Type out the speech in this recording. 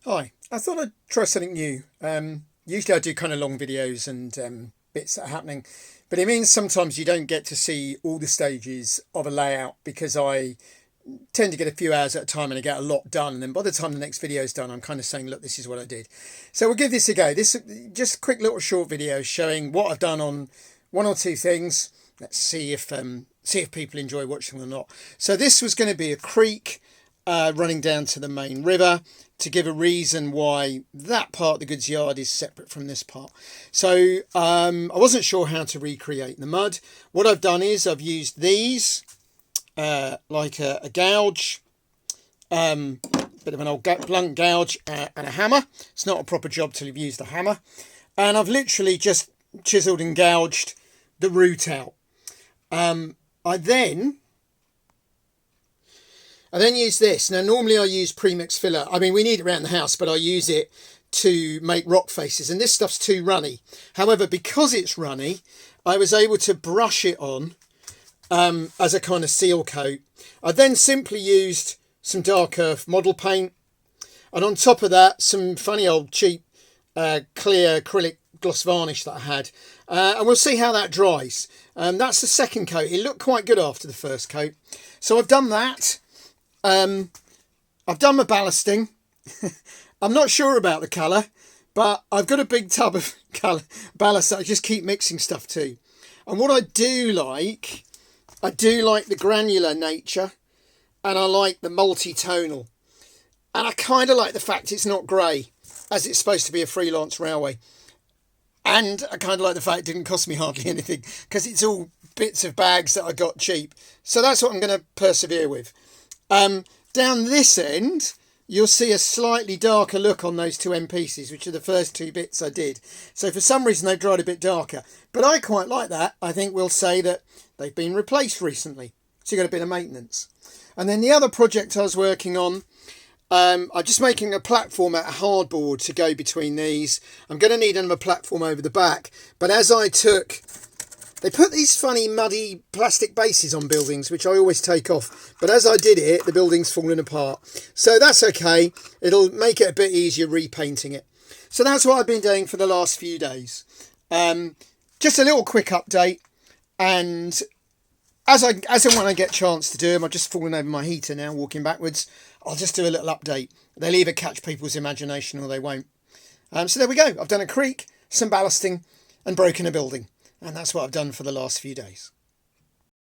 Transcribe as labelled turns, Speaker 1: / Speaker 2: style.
Speaker 1: Hi, I thought I'd try something new. Usually I do kind of long videos and bits that are happening, but it means sometimes you don't get to see all the stages of a layout because I tend to get a few hours at a time and I get a lot done. And then by the time the next video is done, I'm kind of saying, look, this is what I did. So we'll give this a go. This just a quick little short video showing what I've done on one or two things. Let's see if people enjoy watching them or not. So this was going to be a creek running down to the main river, to give a reason why that part of the goods yard is separate from this part. So I wasn't sure how to recreate the mud. What I've done is I've used these like a gouge, bit of an old blunt gouge and a hammer. It's not a proper job till you've used the hammer. And I've literally just chiseled and gouged the root out. I then use this. Now, normally I use premix filler. I mean, we need it around the house, but I use it to make rock faces. And this stuff's too runny. However, because it's runny, I was able to brush it on as a kind of seal coat. I then simply used some dark earth model paint. And on top of that, some funny old cheap clear acrylic gloss varnish that I had. And we'll see how that dries. That's the second coat. It looked quite good after the first coat. So I've done that. I've done my ballasting. I'm not sure about the colour, but I've got a big tub of ballast that I just keep mixing stuff to. And what I do like the granular nature, and I like the multi-tonal. And I kind of like the fact it's not grey, as it's supposed to be a freelance railway. And I kind of like the fact it didn't cost me hardly anything, because it's all bits of bags that I got cheap. So that's what I'm going to persevere with. Down this end, you'll see a slightly darker look on those two end pieces, which are the first two bits I did. So for some reason, they've dried a bit darker. But I quite like that. I think we'll say that they've been replaced recently. So you've got a bit of maintenance. And then the other project I was working on, I'm just making a platform out of hardboard to go between these. I'm going to need another platform over the back. But as I took... They put these funny muddy plastic bases on buildings, which I always take off. But as I did it, the building's falling apart. So that's okay. It'll make it a bit easier repainting it. So that's what I've been doing for the last few days. Just a little quick update. And as and when I get a chance to do them, I've just fallen over my heater now, walking backwards. I'll just do a little update. They'll either catch people's imagination or they won't. So there we go. I've done a creek, some ballasting and broken a building. And that's what I've done for the last few days.